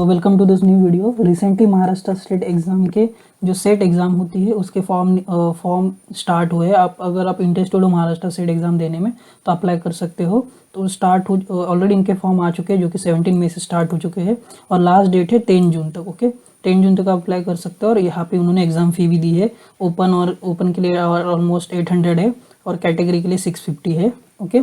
Welcome to this new video. Recently Maharashtra state exam के जो set exam होती है उसके फॉर्म स्टार्ट हुए। अगर आप इंटरेस्टेड हो महाराष्ट्र स्टेट एग्ज़ाम देने में तो अप्लाई कर सकते हो। तो स्टार्ट हो ऑलरेडी इनके फॉर्म आ चुके हैं जो कि 17 मई से स्टार्ट हो चुके हैं और लास्ट डेट है 10 जून तक। ओके, 10 जून तक आप अप्लाई कर सकते हो। और यहाँ पे उन्होंने एग्ज़ाम फ़ी भी दी है। ओपन के लिए ऑलमोस्ट 800 है और कैटेगरी के लिए 650 है। ओके,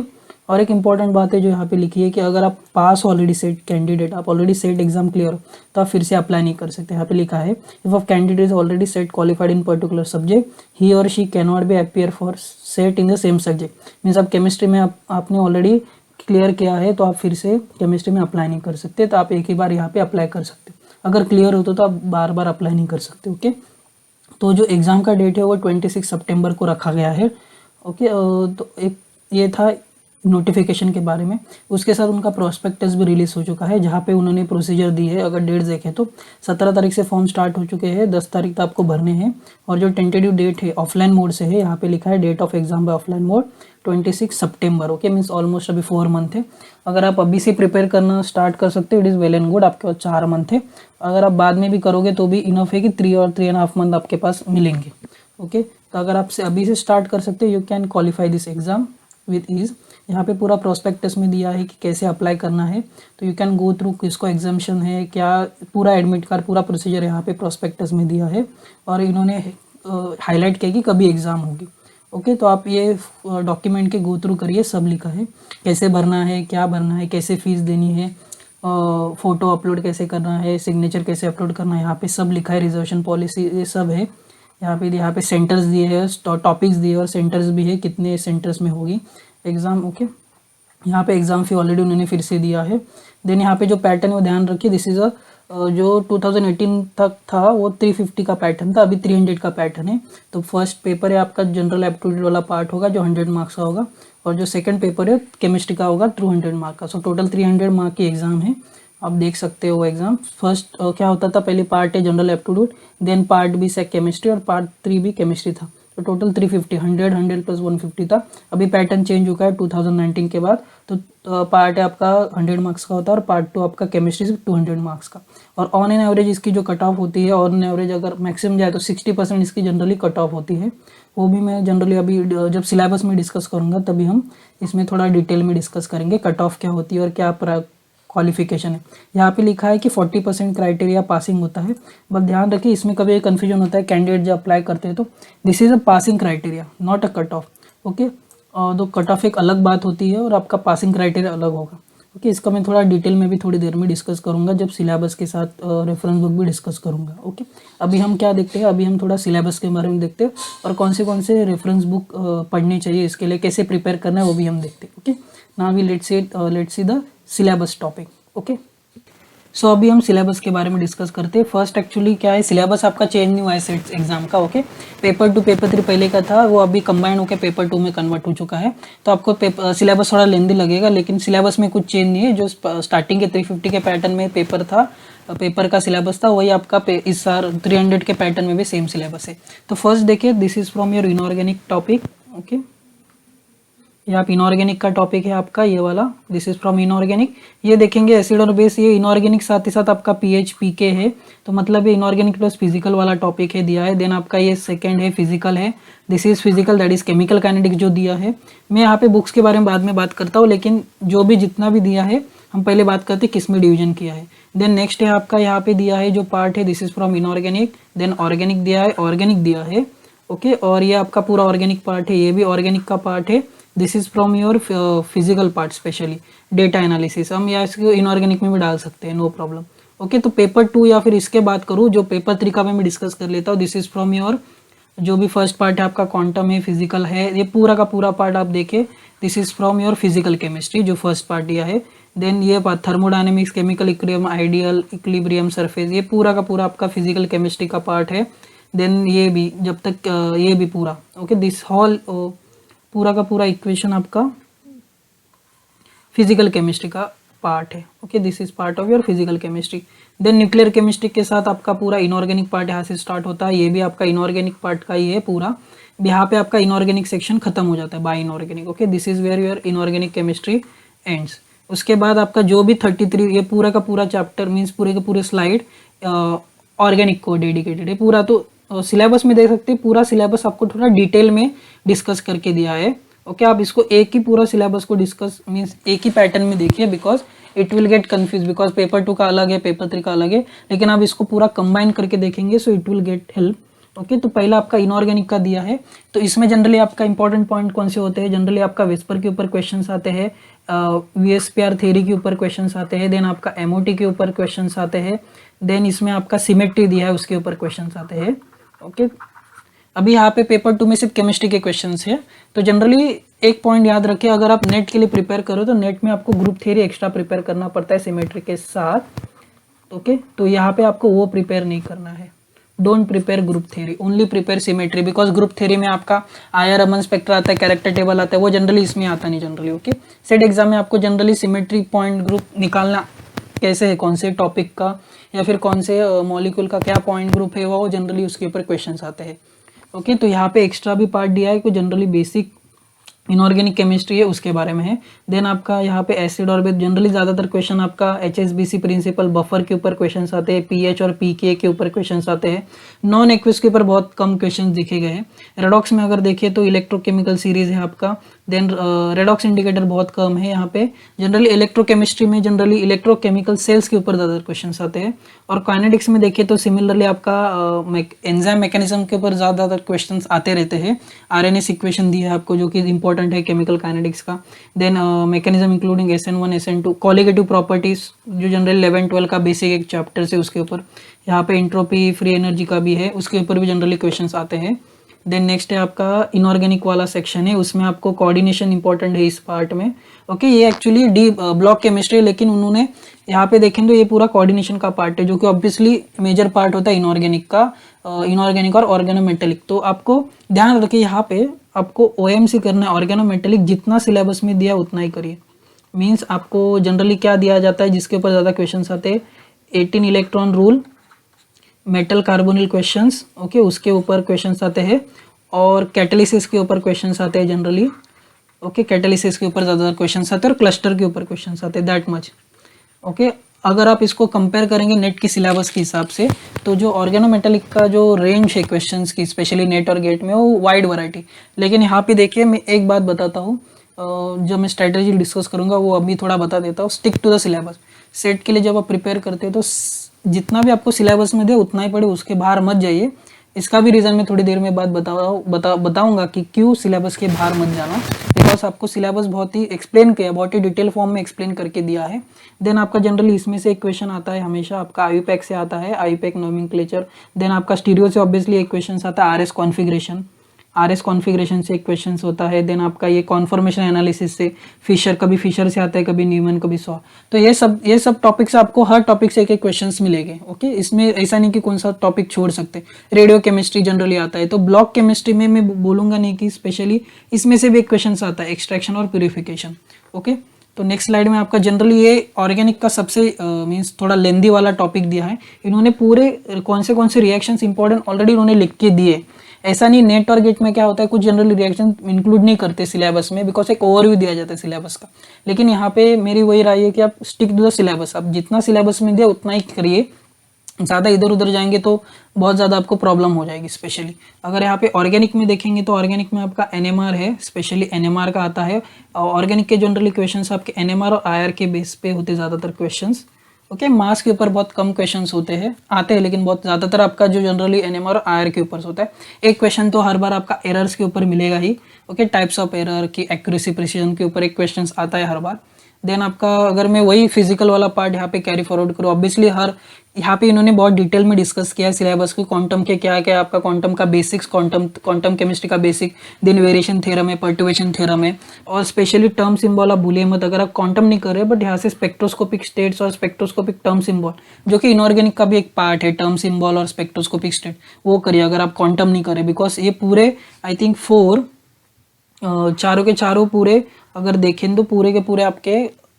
और एक इम्पॉर्टेंट बात है जो यहाँ पे लिखी है कि अगर आप पास ऑलरेडी सेट कैंडिडेट, आप ऑलरेडी सेट एग्जाम क्लियर हो तो आप फिर से अप्लाई नहीं कर सकते। यहाँ पे लिखा है if of candidate is already SET qualified in particular subject he और she can not be appear for SET in the same subject. Means आप केमिस्ट्री में आपने ऑलरेडी क्लियर किया है तो आप फिर से केमिस्ट्री में अप्लाई नहीं कर सकते। तो आप एक ही बार यहाँ पे अप्लाई कर सकते हो। अगर क्लियर हो तो आप बार बार अप्लाई नहीं कर सकते। ओके, तो जो एग्ज़ाम का डेट है वो 26 सितंबर को रखा गया है। ओके, तो एक ये था नोटिफिकेशन के बारे में। उसके साथ उनका प्रोस्पेक्टस भी रिलीज़ हो चुका है जहाँ पे उन्होंने प्रोसीजर दी है। अगर डेट्स देखें तो 17 तारीख से फॉर्म स्टार्ट हो चुके हैं, 10 तारीख तक आपको भरने हैं। और जो टेंटेटिव डेट है ऑफलाइन मोड से है, यहाँ पे लिखा है date of exam by offline mode 26 सितंबर। ओके, मीन्स ऑलमोस्ट अभी 4 मंथ है। अगर आप अभी से प्रिपेयर करना स्टार्ट कर सकते हो, it is well and good. आपके पास 4 मंथ है। अगर आप बाद में भी करोगे तो भी इनफ है कि 3 और 3.5 मंथ आपके पास मिलेंगे। ओके, तो अगर आप अभी से स्टार्ट कर सकते हो you can qualify this exam with ease. यहाँ पे पूरा प्रोस्पेक्टस में दिया है कि कैसे अप्लाई करना है। तो यू कैन गो थ्रू किसको एग्जामिशन है, क्या पूरा एडमिट कार्ड, पूरा प्रोसीजर यहाँ पे प्रोस्पेक्टस में दिया है। और इन्होंने हाईलाइट किया कि कभी एग्ज़ाम होगी। ओके, तो आप ये डॉक्यूमेंट के गो थ्रू करिए, सब लिखा है कैसे भरना है, क्या भरना है, कैसे फ़ीस देनी है, फ़ोटो अपलोड कैसे करना है, सिग्नेचर कैसे अपलोड करना है, यहाँ पे सब लिखा है। रिजर्वेशन पॉलिसी ये सब है। यहाँ पे सेंटर्स दिए हैं, टॉपिक्स दिए और सेंटर्स भी है, कितने सेंटर्स में होगी एग्ज़ाम। ओके, यहाँ पे एग्ज़ाम फ़ी ऑलरेडी उन्होंने फिर से दिया है। देन यहाँ पे जो पैटर्न है वो ध्यान रखिए, दिस इज़ जो 2018 तक था वो 350 का पैटर्न था, अभी 300 का पैटर्न है। तो फर्स्ट पेपर है आपका जनरल एप्टीट्यूड वाला पार्ट होगा जो 100 मार्क्स का होगा, और जो सेकंड पेपर है केमिस्ट्री का होगा 200 मार्क का। सो टोटल 300 मार्क की एग्ज़ाम है। आप देख सकते हो वो एग्ज़ाम। फर्स्ट क्या होता था, पहले पार्ट है general aptitude, then part B से केमिस्ट्री और पार्ट 3 भी केमिस्ट्री था। तो टोटल 350, 100 प्लस 150 था। अभी पैटर्न चेंज हुआ है 2019 के बाद। तो पार्ट है आपका 100 मार्क्स का होता है और पार्ट 2 आपका केमिस्ट्री से 200 मार्क्स का। और ऑन एन एवरेज इसकी जो कट ऑफ होती है, ऑन एन एवरेज अगर मैक्सिमम जाए तो 60% इसकी जनरली कट ऑफ होती है। वो भी मैं जनरली अभी जब सिलेबस में डिस्कस करूँगा तभी हम इसमें थोड़ा डिटेल में डिस्कस करेंगे कट ऑफ क्या होती है और क्या क्वालिफिकेशन है। यहाँ पे लिखा है कि 40% क्राइटेरिया पासिंग होता है। बस ध्यान रखिए, इसमें कभी कन्फ्यूजन होता है कैंडिडेट जब अप्लाई करते हैं तो this is a passing criteria not a cut off. Okay, तो कट ऑफ एक अलग बात होती है और आपका पासिंग क्राइटेरिया अलग होगा। ओके, इसका मैं थोड़ा डिटेल में भी थोड़ी देर में डिस्कस करूँगा जब सिलेबस के साथ रेफरेंस बुक भी डिस्कस करूँगा। ओके, अभी हम क्या देखते हैं, अभी हम थोड़ा सिलेबस के बारे में देखते हैं और कौन से रेफरेंस बुक पढ़नी चाहिए, इसके लिए कैसे प्रिपेयर करना है वो भी हम देखते हैं। Okay, now we let's see the syllabus topic. Okay, so अभी हम सिलेबस के बारे में डिस्कस करते हैं। फर्स्ट एक्चुअली क्या है, सिलेबस आपका चेंज नहीं हुआ है सेट एग्जाम का। ओके, पेपर 2 पेपर 3 पहले का था, वो अभी कंबाइन होकर पेपर 2 में कन्वर्ट हो चुका है। तो आपको सिलेबस थोड़ा लेंदी लगेगा, लेकिन सिलेबस में कुछ चेंज नहीं है। जो स्टार्टिंग के 350 के पैटर्न में पेपर था, पेपर का सिलेबस था, वही आपका इस साल 300 के पैटर्न में भी सेम सिलेबस है। तो फर्स्ट देखिए, this is from your inorganic topic. Okay, ये आप इनऑर्गेनिक का टॉपिक है आपका ये वाला, दिस इज फ्रॉम इनऑर्गेनिक। ये देखेंगे एसिड और बेस, ये इनऑर्गेनिक साथ ही साथ आपका पीएच पीके है, तो मतलब ये इनऑर्गेनिक प्लस फिजिकल वाला टॉपिक है दिया है। देन आपका ये सेकंड है फिजिकल है, this is physical that is chemical kinetics जो दिया है। मैं यहाँ पे बुक्स के बारे में बाद में बात करता हूँ, लेकिन जो भी जितना भी दिया है हम पहले बात करते हैं किस में डिवीजन किया है। देन नेक्स्ट है आपका यहाँ पे दिया है जो पार्ट है, this is from inorganic. Then organic दिया है, ऑर्गेनिक दिया है। ओके, और ये आपका पूरा ऑर्गेनिक पार्ट है, ये भी ऑर्गेनिक का पार्ट है। This is from your physical part, specially data analysis. हम या इसको इनऑर्गेनिक में भी डाल सकते हैं, नो प्रॉब्लम। ओके, तो पेपर 2 या फिर इसके बात करूँ जो पेपर 3 का मैं डिस्कस कर लेता हूँ। दिस इज फ्रॉम योर जो भी फर्स्ट पार्ट है आपका क्वांटम है, फिजिकल है, ये पूरा का पूरा पार्ट आप देखें। This is from your physical chemistry जो फर्स्ट पार्ट दिया है। देन ये thermodynamics, chemical equilibrium, ideal equilibrium, surface, ये पूरा का पूरा आपका फिजिकल केमिस्ट्री का पार्ट है। देन ये भी जब तक ये भी पूरा ओके, दिस हॉल पूरा का पूरा इक्वेशन आपका फिजिकल केमिस्ट्री का पार्ट है। Okay, this is part of your physical chemistry. Then nuclear chemistry के साथ आपका पूरा इनऑर्गेनिक पार्ट यहाँ से स्टार्ट होता है, ये भी आपका इनऑर्गेनिक पार्ट का ही है पूरा। यहाँ पे आपका इनऑर्गेनिक सेक्शन खत्म हो जाता है by inorganic. Okay, this is where your inorganic chemistry ends. उसके बाद आपका जो भी 33 ये पूरा का पूरा चैप्टर मीन्स पूरे के पूरे स्लाइड ऑर्गेनिक को डेडिकेटेड है पूरा। तो सिलेबस में देख सकते हैं पूरा सिलेबस आपको थोड़ा डिटेल में डिस्कस करके दिया है। ओके आप इसको एक ही पूरा सिलेबस को डिस्कस मीन्स एक ही पैटर्न में देखिए, because it will get confuse, because paper 2 का अलग है, पेपर 3 का अलग है, लेकिन आप इसको पूरा कंबाइन करके देखेंगे so it will get help. Okay तो पहला आपका इनऑर्गेनिक का दिया है, तो इसमें जनरली आपका इंपॉर्टेंट पॉइंट कौन से होते हैं, जनरली आपका वेस्पर के ऊपर क्वेश्चंस आते हैं, वीएसपीआर थ्योरी के ऊपर क्वेश्चंस आते हैं, देन आपका एमओटी के ऊपर क्वेश्चंस आते हैं, देन इसमें आपका सिमेट्री दिया है उसके ऊपर क्वेश्चंस आते हैं। ओके अभी यहाँ पे पेपर 2 में सिर्फ केमिस्ट्री के क्वेश्चंस है। तो जनरली एक पॉइंट याद रखें, अगर आप नेट के लिए प्रिपेयर करो तो नेट में आपको ग्रुप थ्योरी एक्स्ट्रा प्रिपेयर करना पड़ता है सिमेट्री के साथ। ओके तो यहाँ पे आपको वो प्रिपेयर नहीं करना है, don't prepare group theory, only prepare symmetry, because group theory में आपका आयर अमन स्पेक्ट्रा आता है, कैरेक्टर टेबल आता है, वो जनरली इसमें आता नहीं जनरली। ओके सेट एग्जाम में आपको जनरली सिमेट्री पॉइंट ग्रुप निकालना कैसे है, कौन से टॉपिक का या फिर कौन से मॉलिक्यूल का क्या पॉइंट ग्रुप है वो जनरली उसके ऊपर क्वेश्चंस आते हैं। ओके तो यहाँ पे एक्स्ट्रा भी पार्ट दिया है, कोई जनरली बेसिक इनऑर्गेनिक केमिस्ट्री है उसके बारे में है। देन आपका यहाँ पे एसिड और बेस जनरली ज़्यादातर क्वेश्चन आपका HSBC प्रिंसिपल बफर के ऊपर क्वेश्चंस आते हैं, पीएच और पीके के ऊपर क्वेश्चंस आते हैं, नॉन एक्विस के ऊपर बहुत कम क्वेश्चंस दिखे गए हैं। रेडॉक्स में अगर देखिए तो इलेक्ट्रोकेमिकल सीरीज है आपका, देन रेडॉक्स इंडिकेटर बहुत कम है यहाँ पे। जनरली इलेक्ट्रोकेमिस्ट्री में जनरली इलेक्ट्रोकेमिकल सेल्स के ऊपर ज़्यादा क्वेश्चन आते हैं, और काइनेटिक्स में देखिए तो सिमिलरली आपका एंजाइम मैकेनिज्म के ऊपर ज़्यादातर क्वेश्चन आते रहते हैं। RNA इक्वेशन दी है आपको जो कि इंपॉर्टेंट है केमिकल काइनेटिक्स का, then mechanism including SN1 SN2, colligative properties जो जनरली 11-12 का बेसिक एक चैप्टर है उसके ऊपर, यहाँ पे इंट्रोपी फ्री एनर्जी का भी है उसके ऊपर भी जनरली क्वेश्चंस आते हैं। देन नेक्स्ट है आपका इनऑर्गेनिक वाला सेक्शन है, उसमें आपको कोऑर्डिनेशन इंपॉर्टेंट है इस पार्ट में। ओके ये एक्चुअली डी ब्लॉक केमिस्ट्री, लेकिन उन्होंने यहाँ पे देखें तो ये पूरा कोऑर्डिनेशन का पार्ट है जो कि ऑब्वियसली मेजर पार्ट होता है इनऑर्गेनिक का, इनऑर्गेनिक और ऑर्गेनोमेटेलिक। तो आपको ध्यान रखिए यहाँ पे आपको OMC करना है, ऑर्गेनोमेटेलिक जितना सिलेबस में दिया उतना ही करिए। मीन्स आपको जनरली क्या दिया जाता है जिसके ऊपर ज़्यादा क्वेश्चन आते हैं, 18 electron rule, metal carbonyl questions, okay उसके ऊपर क्वेश्चंस आते हैं, और कैटालिसिस के ऊपर क्वेश्चंस आते हैं जनरली। ओके कैटालिसिस के ऊपर ज़्यादा क्वेश्चंस आते हैं और क्लस्टर के ऊपर क्वेश्चंस आते हैं, दैट मच। ओके अगर आप इसको कंपेयर करेंगे नेट की सिलेबस के हिसाब से तो जो ऑर्गेनोमेटेलिक का जो रेंज है क्वेश्चंस की स्पेशली नेट और गेट में वो वाइड वैरायटी, लेकिन यहाँ पे देखिए मैं एक बात बताता हूँ, जब मैं स्ट्रेटेजी डिस्कस करूँगा वो अभी थोड़ा बता देता हूँ। Stick to the syllabus, SET के लिए जब आप प्रिपेयर करते हो तो जितना भी आपको सिलेबस में दे उतना ही पढ़े, उसके बाहर मत जाइए। इसका भी रीज़न मैं थोड़ी देर में बाद बताऊंगा कि क्यों सिलेबस के बाहर मत जाना, बिकॉज आपको सिलेबस बहुत ही एक्सप्लेन किया, बहुत ही डिटेल फॉर्म में एक्सप्लेन करके दिया है। देन आपका जनरली इसमें से एक क्वेश्चन आता है हमेशा, आपका आईयूपैक से आता है, आईयूपैक नोमेनक्लेचर। देन आपका स्टीरियो से ऑब्वियसली एक क्वेश्चन आता है RS कॉन्फ़िगरेशन, RS कॉन्फ़िगरेशन से एक क्वेश्चन होता है। देन आपका ये कॉन्फॉर्मेशन एनालिसिस से फिशर, कभी फिशर से आता है, कभी न्यूमैन, कभी सॉ। तो ये सब टॉपिक्स आपको हर टॉपिक से एक क्वेश्चंस मिलेंगे। ओके इसमें ऐसा नहीं कि कौन सा टॉपिक छोड़ सकते। रेडियो केमिस्ट्री जनरली आता है, तो ब्लॉक केमिस्ट्री में मैं बोलूँगा नहीं कि स्पेशली इसमें से भी एक क्वेश्चन आता है, एक्सट्रैक्शन और प्यूरिफिकेशन। ओके तो नेक्स्ट स्लाइड में आपका जनरली ये ऑर्गेनिक का सबसे मीन्स थोड़ा लेंदी वाला टॉपिक दिया है। इन्होंने पूरे कौन से रिएक्शंस इंपॉर्टेंट ऑलरेडी उन्होंने लिख के दिए। ऐसा नहीं नेट और गेट में क्या होता है कुछ जनरल रिएक्शन इंक्लूड नहीं करते सिलेबस में, बिकॉज एक ओवरव्यू दिया जाता है सिलेबस का। लेकिन यहाँ पे मेरी वही राय है कि आप स्टिक टू द सिलेबस, आप जितना सिलेबस में दिया उतना ही करिए, ज़्यादा इधर उधर जाएंगे तो बहुत ज़्यादा आपको प्रॉब्लम हो जाएगी। स्पेशली अगर यहाँ पे ऑर्गेनिक में देखेंगे तो ऑर्गेनिक में आपका NMR है, स्पेशली NMR का आता है। ऑर्गेनिक के जनरली क्वेश्चंस आपके NMR और IR के बेस पे होते ज़्यादातर क्वेश्चंस। ओके मास के ऊपर बहुत कम क्वेश्चंस होते हैं, आते हैं, लेकिन बहुत ज़्यादातर आपका जो जनरली NMR और IR के ऊपर होता है। एक क्वेश्चन तो हर बार आपका एरर्स के ऊपर मिलेगा ही। ओके टाइप्स ऑफ एरर की एक्यूरेसी प्रिसीजन के ऊपर एक क्वेश्चन आता है हर बार। देन आपका अगर मैं वही फिजिकल वाला पार्ट यहाँ पे कैरी फॉरवर्ड करूँ, ऑब्वियसली यहाँ पे इन्होंने बहुत डिटेल में डिस्कस किया है सिलेबस को, क्वांटम के क्या क्या आपका क्वांटम का बेसिक्स, क्वांटम केमिस्ट्री का बेसिक, देन वेरिएशन थ्योरम है, पर्टुर्बेशन थ्योरम है, और स्पेशली टर्म सिंबल आप भूलिए मत। अगर आप क्वांटम नहीं कर रहे बट यहाँ से स्पेक्ट्रोस्कोपिक स्टेट्स और स्पेक्ट्रोस्कोपिक टर्म सिंबल जो कि इनऑर्गेनिक का भी एक पार्ट है, टर्म सिंबल और स्पेक्ट्रोस्कोपिक स्टेट, वो करिए अगर आप क्वांटम नहीं करें। बिकॉज ये पूरे आई थिंक 4 चारों के चारों पूरे अगर देखें तो पूरे के पूरे आपके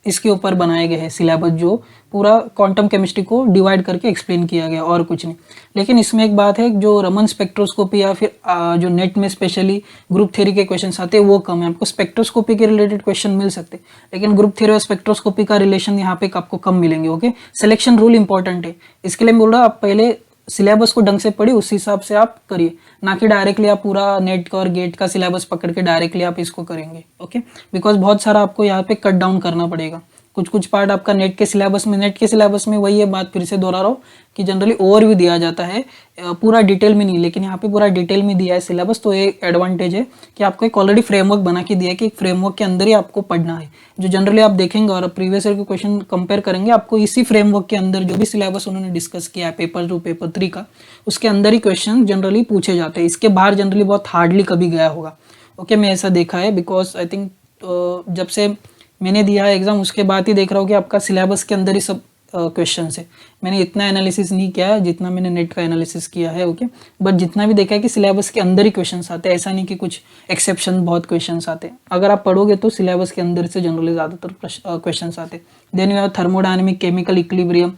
इसके ऊपर बनाए गए हैं सिलेबस, जो पूरा क्वांटम केमिस्ट्री को डिवाइड करके एक्सप्लेन किया गया और कुछ नहीं। लेकिन इसमें एक बात है, जो रमन स्पेक्ट्रोस्कोपी या फिर जो नेट में स्पेशली ग्रुप थ्योरी के क्वेश्चन आते हैं वो कम है। आपको स्पेक्ट्रोस्कोपी के रिलेटेड क्वेश्चन मिल सकते हैं, लेकिन ग्रुप थ्योरी और स्पेक्ट्रोस्कोपी का रिलेशन यहाँ पे आपको कम मिलेंगे। ओके, सिलेक्शन रूल इंपॉर्टेंट है, इसके लिए मैं बोल रहा हूँ आप पहले सिलेबस को ढंग से पढ़िए, उस हिसाब से आप करिए, ना कि डायरेक्टली आप पूरा नेट का और गेट का सिलेबस पकड़ के डायरेक्टली आप इसको करेंगे। ओके, बिकॉज बहुत सारा आपको यहाँ पे कट डाउन करना पड़ेगा। कुछ पार्ट आपका नेट के सिलेबस में वही है बात, फिर से दोहरा रहा हूँ कि जनरली ओवरव्यू दिया जाता है, पूरा डिटेल में नहीं, लेकिन यहाँ पे पूरा डिटेल में दिया है सिलेबस। तो एक एडवांटेज है कि आपको एक ऑलरेडी फ्रेमवर्क बना के दिया है कि एक फ्रेमवर्क के अंदर ही आपको पढ़ना है। जो जनरली आप देखेंगे और प्रीवियस ईयर के क्वेश्चन कंपेयर करेंगे, आपको इसी फ्रेमवर्क के अंदर जो भी सिलेबस उन्होंने डिस्कस किया है पेपर 2 पेपर 3 का, उसके अंदर ही क्वेश्चन जनरली पूछे जाते हैं। इसके बाहर जनरली बहुत हार्डली कभी गया होगा। ओके, मैं ऐसा देखा है, बिकॉज आई थिंक जब से मैंने दिया है एग्जाम उसके बाद ही देख रहा हूँ कि आपका सिलेबस के अंदर ही सब क्वेश्चन है। मैंने इतना एनालिसिस नहीं किया है जितना मैंने नेट का एनालिसिस किया है। ओके, बट जितना भी देखा है कि सिलेबस के अंदर ही क्वेश्चंस आते हैं, ऐसा नहीं कि कुछ एक्सेप्शन बहुत क्वेश्चंस आते हैं। अगर आप पढ़ोगे तो सिलेबस के अंदर से जनरली ज़्यादातर क्वेश्चंस आते हैं। Then you have thermodynamic, chemical equilibrium,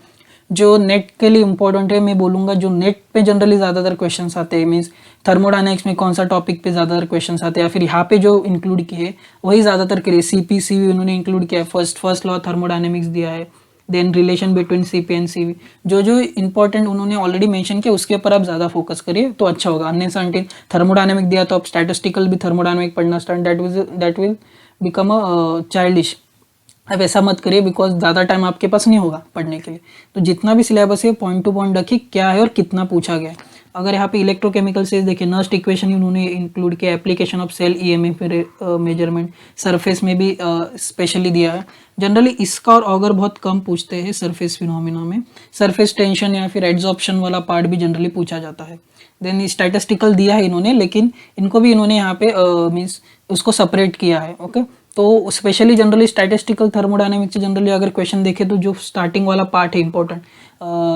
जो नेट के लिए इंपॉर्टेंट है। मैं बोलूँगा जो नेट पे जनरली ज़्यादातर क्वेश्चंस आते हैं, मीन्स थर्मोडायनेमिक्स में कौन सा टॉपिक पे ज़्यादातर क्वेश्चंस आते हैं, या फिर यहाँ पे जो इंक्लूड किए वही ज़्यादातर करिए। सीपी उन्होंने इंक्लूड किया है, फर्स्ट लॉ थर्मोडायनेमिक्स दिया है, then relation between CP and CV, जो इंपॉर्टेंट उन्होंने ऑलरेडी मेंशन किया उसके ऊपर आप ज़्यादा फोकस करिए तो अच्छा होगा। अन्य सर्टेन थर्मोडायनेमिक दिया तो आप स्टैटिस्टिकल भी थर्मोडायनेमिक पढ़ना start, that will become a childish. अब ऐसा मत करिए, बिकॉज ज़्यादा टाइम आपके पास नहीं होगा पढ़ने के लिए। तो जितना भी सिलेबस है पॉइंट टू पॉइंट रखिए क्या है और कितना पूछा गया है। अगर यहाँ पे इलेक्ट्रोकेमिकल से देखिए, नर्स्ट इक्वेशन उन्होंने इंक्लूड किया, application of cell EMF measurement, surface में भी स्पेशली दिया है। जनरली इसका और ऑगर बहुत कम पूछते हैं सरफेस फिनोमिना में। सरफेस टेंशन या फिर एड्जॉर्प्शन वाला पार्ट भी जनरली पूछा जाता है। देन स्टैटिस्टिकल दिया है इन्होंने, लेकिन इनको भी इन्होंने यहाँ पे मीन्स उसको सेपरेट किया है। ओके, तो स्पेशली जनरली स्टैटिस्टिकल थर्मोडायनेमिक्स से जनरली अगर क्वेश्चन देखें तो जो स्टार्टिंग वाला पार्ट है इंपॉर्टेंट,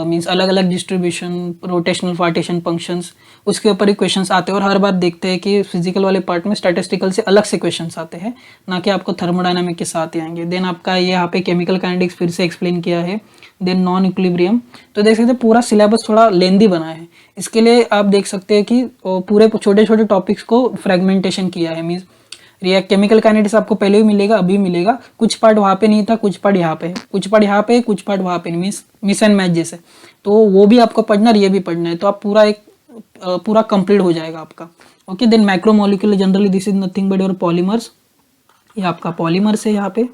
मींस अलग अलग डिस्ट्रीब्यूशन, रोटेशनल पार्टीशन फंक्शंस, उसके ऊपर ही क्वेश्चंस आते हैं। और हर बार देखते हैं कि फिजिकल वाले पार्ट में स्टैटिस्टिकल से अलग से क्वेश्चंस आते हैं, ना कि आपको थर्मोडायनेमिक के साथ ही आएंगे। देन आपका ये यहाँ पे केमिकल काइनेटिक्स फिर से एक्सप्लेन किया है, देन नॉन इक्विलिब्रियम। तो देख सकते हैं पूरा सिलेबस थोड़ा लेंदी बना है। इसके लिए आप देख सकते हैं कि पूरे छोटे छोटे टॉपिक्स को फ्रेगमेंटेशन किया है। मीन्स केमिकल काइनेटिक्स आपको पहले भी मिलेगा, अभी मिलेगा, कुछ पार्ट वहाँ पे नहीं था, कुछ पार्ट यहाँ पे है, कुछ पार्ट यहाँ पे है, कुछ पार्ट वहाँ पे नहीं, मिस एंड मैच जैसे। तो वो भी आपको पढ़ना और ये भी पढ़ना है, तो आप पूरा कंप्लीट हो जाएगा आपका। Okay, then micromolecular, generally this is nothing but your polymers. ये आपका पॉलीमर्स है यहाँ पे,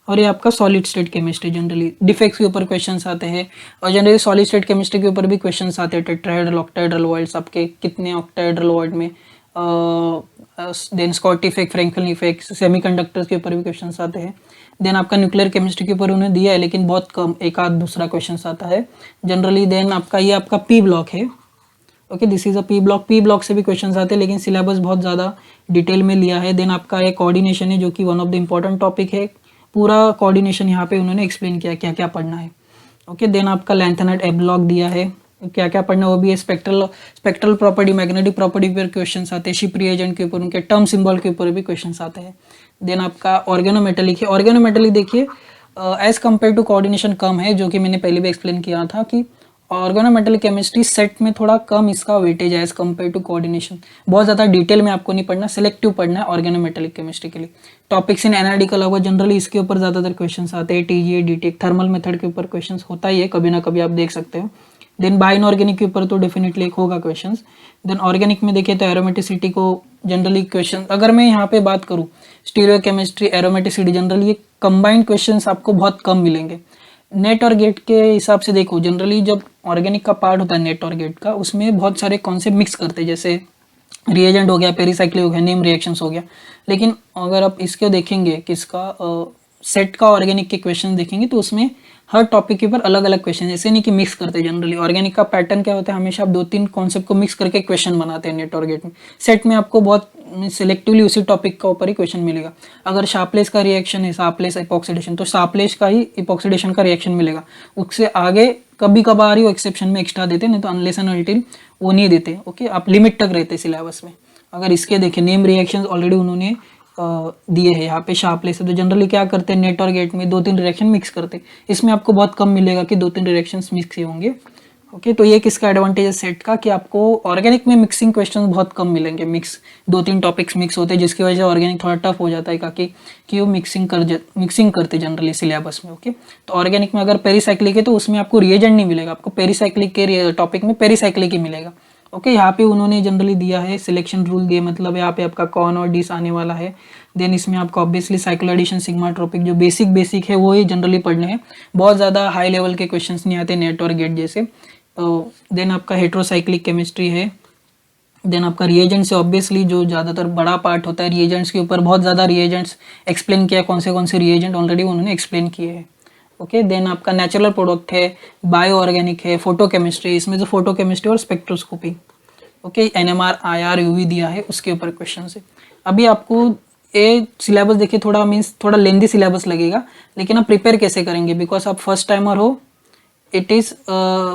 और ये आपका solid state chemistry. Generally defects के ऊपर क्वेश्चंस आते हैं, और जनरली सॉलिड स्टेट केमिस्ट्री के ऊपर भी क्वेश्चंस आते हैं। टेट्राहेड्रल, ऑक्टाहेड्रल वॉइड्स, आपके कितने ऑक्टाहेड्रल वॉइड में, then Schottky effect, Frenkel effect, semiconductors के ऊपर भी क्वेश्चंस आते हैं। देन आपका न्यूक्लियर केमिस्ट्री के ऊपर उन्हें दिया है, लेकिन बहुत कम, एक आध दूसरा क्वेश्चंस आता है जनरली। देन आपका ये आपका पी ब्लॉक है। Okay, this is a P block से भी क्वेश्चंस आते हैं, लेकिन सिलेबस बहुत ज़्यादा डिटेल में लिया है। देन आपका एक कोऑर्डिनेशन है, जो कि one of the important topic है। पूरा कोऑर्डिनेशन यहाँ पे उन्होंने एक्सप्लेन किया क्या क्या पढ़ना है। ओके, देन आपका लैंथेनाइट ए ब्लॉक दिया है, क्या क्या पढ़ना वो भी है। स्पेक्ट्रल प्रॉपर्टी, मैग्नेटिक प्रॉपर्टी पर क्वेश्चंस आते हैं। शिप रिएजेंट के ऊपर, उनके टर्म सिंबल के ऊपर भी क्वेश्चंस आते हैं। देन आपका ऑर्गेनोमेटेलिक है। ऑर्गेनोमेटेलिक देखिए एज कम्पेयर टू कोऑर्डिनेशन कम है, जो कि मैंने पहले भी एक्सप्लेन किया था कि ऑर्गेनोमेटेलिक केमिस्ट्री सेट में थोड़ा कम इसका वेटेज है एज कम्पेयर टू कोऑर्डिनेशन। बहुत ज़्यादा डिटेल में आपको नहीं पढ़ना, सिलेक्टिव पढ़ना है ऑर्गेनोमेटेलिक केमिस्ट्री के लिए। टॉपिक्स इन एनालिटिकल होगा, जनरली इसके ऊपर ज़्यादातर क्वेश्चंस आते हैं। टीजीए, डीटेक, थर्मल मेथड के ऊपर क्वेश्चंस होता ही है, कभी ना कभी आप देख सकते हो। देन बाय इनऑर्गेनिक के ऊपर तो डेफिनेटली एक होगा क्वेश्चंस। देन ऑर्गेनिक में देखिए तो एरोमेटिसिटी को जनरली क्वेश्चन, अगर मैं यहाँ पे बात करूँ स्टीरियोकेमिस्ट्री, एरोमेटिसिटी, जनरली ये कंबाइंड क्वेश्चंस आपको बहुत कम मिलेंगे। नेट और गेट के हिसाब से देखो, जनरली जब ऑर्गेनिक का पार्ट होता है नेट और गेट का, उसमें बहुत सारे कॉन्सेप्ट मिक्स करते हैं, जैसे रिएजेंट हो गया, पेरीसाइक्लिक हो गया, नेम रिएक्शंस हो गया। लेकिन अगर आप इसको देखेंगे किसका सेट का ऑर्गेनिक के क्वेश्चन देखेंगे तो उसमें हर टॉपिक के ऊपर अलग अलग क्वेश्चन, जैसे नहीं कि मिक्स करते। जनरली ऑर्गेनिक का पैटर्न क्या होता है, हमेशा आप 2-3 कॉन्सेप्ट को मिक्स करके क्वेश्चन बनाते हैं नेट और गेट में। सेट में आपको बहुत सिलेक्टिवली उसी टॉपिक का ऊपर ही क्वेश्चन मिलेगा। अगर शार्पलेस का रिएक्शन है, शार्पलेस इपॉक्सीडेशन, तो शार्पलेस का ही इपॉक्सीडेशन का रिएक्शन मिलेगा। उससे आगे कभी कभार ही वो एक्सेप्शन में एक्स्ट्रा देते, नहीं तो अनलेस एंड अनटिल वो नहीं देते। ओके, आप लिमिट तक रहते सिलेबस में। अगर इसके देखें नेम रिएक्शंस, ऑलरेडी उन्होंने दिए हैं यहाँ पे शार्पली से। तो जनरली क्या करते हैं, नेट और गेट में 2-3 डायरेक्शन मिक्स करते हैं। इसमें आपको बहुत कम मिलेगा कि 2-3 डायरेक्शंस मिक्स ही होंगे। ओके, तो ये किसका एडवांटेज है सेट का, कि आपको ऑर्गेनिक में मिक्सिंग क्वेश्चन बहुत कम मिलेंगे। मिक्स 2-3 टॉपिक्स मिक्स होते हैं, जिसकी वजह से ऑर्गेनिक थोड़ा टफ हो जाता है, कि वो मिक्सिंग करते जनरली सिलेबस में। ओके, तो ऑर्गेनिक में अगर पेरीसाइक्लिक है तो उसमें आपको रिएजेंट नहीं मिलेगा, आपको पेरीसाइक्लिक के टॉपिक में पेरीसाइक्लिक ही मिलेगा। ओके, यहाँ पे उन्होंने जनरली दिया है सिलेक्शन रूल दिए, मतलब यहाँ पे आपका कॉन और डिस आने वाला है। देन इसमें आपको obviously cycloaddition, sigmatropic, जो बेसिक है वो ही जनरली पढ़ने हैं। बहुत ज़्यादा हाई लेवल के क्वेश्चंस नहीं आते नेट और गेट जैसे। देन आपका हेट्रोसाइक्लिक केमिस्ट्री है। देन आपका रिएजेंट से ऑब्वियसली जो ज़्यादातर बड़ा पार्ट होता है रिएजेंट्स के ऊपर, बहुत ज़्यादा रिएजेंट्स एक्सप्लेन किया, कौन से रिएजेंट ऑलरेडी उन्होंने एक्सप्लेन किए हैं। ओके, देन आपका नेचुरल प्रोडक्ट है, बायो ऑर्गेनिक है, फोटो केमिस्ट्री, इसमें जो फोटो केमिस्ट्री और spectroscopy. Okay, NMR IR UV दिया है, उसके ऊपर क्वेश्चन है। अभी आपको ये सिलेबस देखिए, थोड़ा लेंदी सिलेबस लगेगा, लेकिन आप प्रिपेयर कैसे करेंगे, बिकॉज आप फर्स्ट टाइमर हो, it is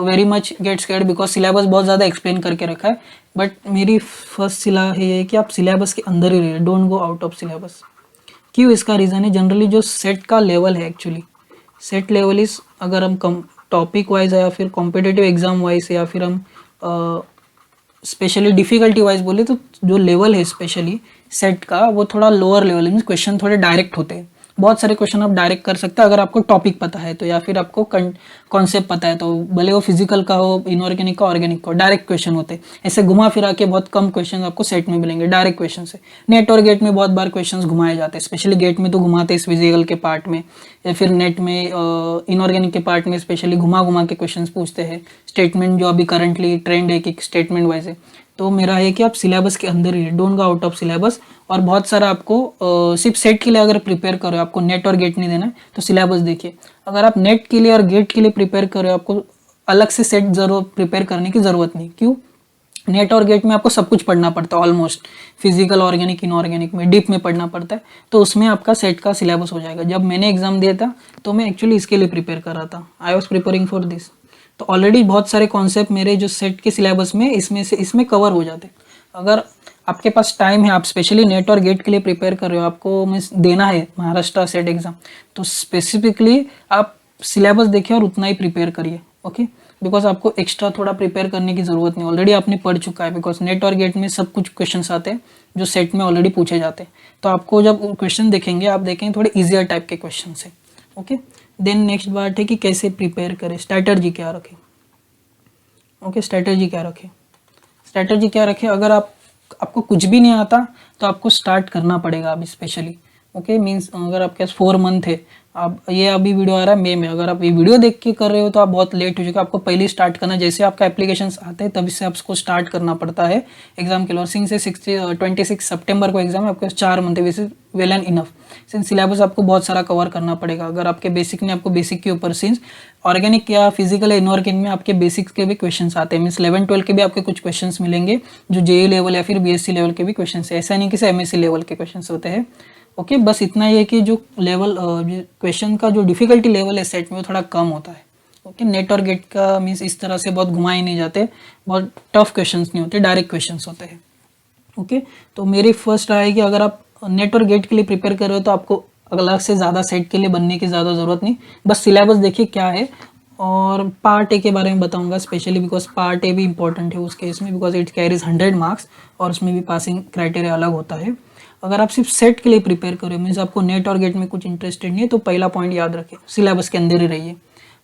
very much get scared, because syllabus बहुत ज़्यादा एक्सप्लेन करके रखा है। बट मेरी फर्स्ट सलाह है ये कि आप सिलेबस के अंदर ही रहिए, don't go out of syllabus. क्यों, इसका रीज़न है जनरली जो सेट का लेवल है, एक्चुअली सेट लेवल इज़, अगर हम टॉपिक वाइज है या फिर कॉम्पिटेटिव एग्जाम वाइज है या फिर हम स्पेशली डिफिकल्टी वाइज बोले, तो जो लेवल है स्पेशली सेट का वो थोड़ा लोअर लेवल है। क्वेश्चन थोड़े डायरेक्ट होते हैं, बहुत सारे क्वेश्चन आप डायरेक्ट कर सकते हैं अगर आपको टॉपिक पता है तो, या फिर आपको कॉन्सेप्ट पता है तो। भले वो फिजिकल का हो, इनऑर्गेनिक का, ऑर्गेनिक का, डायरेक्ट क्वेश्चन होते हैं। ऐसे घुमा फिरा के बहुत कम क्वेश्चन आपको सेट में मिलेंगे डायरेक्ट क्वेश्चन से। नेट और गेट में बहुत बार क्वेश्चन घुमाए जाते हैं, स्पेशली गेट में तो घुमाते हैं इस फिजिकल के पार्ट में, या फिर नेट में इनऑर्गेनिक के पार्ट में स्पेशली घुमा के क्वेश्चन पूछते हैं। स्टेटमेंट जो अभी करंटली ट्रेंड है कि स्टेटमेंट वाइज है, तो मेरा है कि आप सिलेबस के अंदर ही, don't go out of syllabus. और बहुत सारा आपको सिर्फ सेट के लिए अगर प्रिपेयर कर रहे हो, आपको नेट और गेट नहीं देना है, तो सिलेबस देखिए। अगर आप नेट के लिए और गेट के लिए प्रिपेयर कर रहे हो, आपको अलग से सेट जरूर प्रिपेयर करने की ज़रूरत नहीं। क्यों, नेट और गेट में आपको सब कुछ पढ़ना पड़ता है ऑलमोस्ट, फिजिकल, ऑर्गेनिक, इनऑर्गेनिक में डीप में पढ़ना पड़ता है, तो उसमें आपका सेट का सिलेबस हो जाएगा। जब मैंने एग्जाम दिया था तो मैं एक्चुअली इसके लिए प्रिपेयर कर रहा था, I was preparing for this. तो ऑलरेडी बहुत सारे कॉन्सेप्ट मेरे जो सेट के सिलेबस में इसमें कवर हो जाते। अगर आपके पास टाइम है, आप स्पेशली नेट और गेट के लिए प्रिपेयर कर रहे हो, आपको मीन्स देना है महाराष्ट्र सेट एग्जाम, तो स्पेसिफिकली आप सिलेबस देखिए और उतना ही प्रिपेयर करिए। ओके, बिकॉज आपको एक्स्ट्रा थोड़ा प्रिपेयर करने की ज़रूरत नहीं, ऑलरेडी आपने पढ़ चुका है। बिकॉज नेट और गेट में सब कुछ क्वेश्चन आते हैं जो सेट में ऑलरेडी पूछे जाते हैं, तो आपको जब क्वेश्चन देखेंगे आप देखेंगे थोड़े ईजियर टाइप के क्वेश्चन है। ओके, देन नेक्स्ट बात है कि कैसे प्रिपेयर करें, स्ट्रैटेजी क्या रखें। ओके, स्ट्रैटेजी क्या रखें, अगर आपको कुछ भी नहीं आता तो आपको स्टार्ट करना पड़ेगा अभी स्पेशली। ओके, मीन्स अगर आपके पास 4 मंथ है, आप ये अभी वीडियो आ रहा है मई में, अगर आप ये वीडियो देख के कर रहे हो तो आप बहुत लेट हो चुके, आपको पहले ही स्टार्ट करना। जैसे आपका एप्लीकेशंस आते हैं तभी से आपको स्टार्ट करना पड़ता है एग्जाम के लिए। सिंस से 26 सितंबर को एग्जाम है, आपके पास 4 मंथ है, which is well and enough. Since syllabus आपको बहुत सारा कवर करना पड़ेगा। अगर आपके बेसिक में, आपको बेसिक के ऊपर सिंस ऑर्गेनिक या फिजिकल या इनऑर्गेनिक में आपके बेसिक्स के भी क्वेश्चन आते हैं, मीन्स 11-12 के भी आपके कुछ क्वेश्चन मिलेंगे जो JEE लेवल या फिर BSc लेवल के भी क्वेश्चन है, ऐसा नहीं कि MSc लेवल के क्वेश्चन होते हैं। ओके, बस इतना ही है कि जो लेवल क्वेश्चन का जो डिफिकल्टी लेवल है सेट में वो थोड़ा कम होता है। ओके, नेट और गेट का मीन्स इस तरह से बहुत घुमाए नहीं जाते, बहुत टफ क्वेश्चंस नहीं होते, डायरेक्ट क्वेश्चंस होते हैं। ओके, तो मेरी फर्स्ट राय है कि अगर आप नेट और गेट के लिए प्रिपेयर कर रहे हो तो आपको अलग से ज़्यादा सेट के लिए बनने की ज़्यादा ज़रूरत नहीं, बस सिलेबस देखिए क्या है। और पार्ट ए के बारे में बताऊंगा स्पेशली, बिकॉज पार्ट ए भी इंपॉर्टेंट है उस केस में, बिकॉज इट कैरीज 100 मार्क्स और उसमें भी पासिंग क्राइटेरिया अलग होता है। अगर आप सिर्फ सेट के लिए प्रिपेयर करें, मीन्स आपको नेट और गेट में कुछ इंटरेस्टेड नहीं है, तो पहला पॉइंट याद रखें, सिलेबस के अंदर ही रहिए।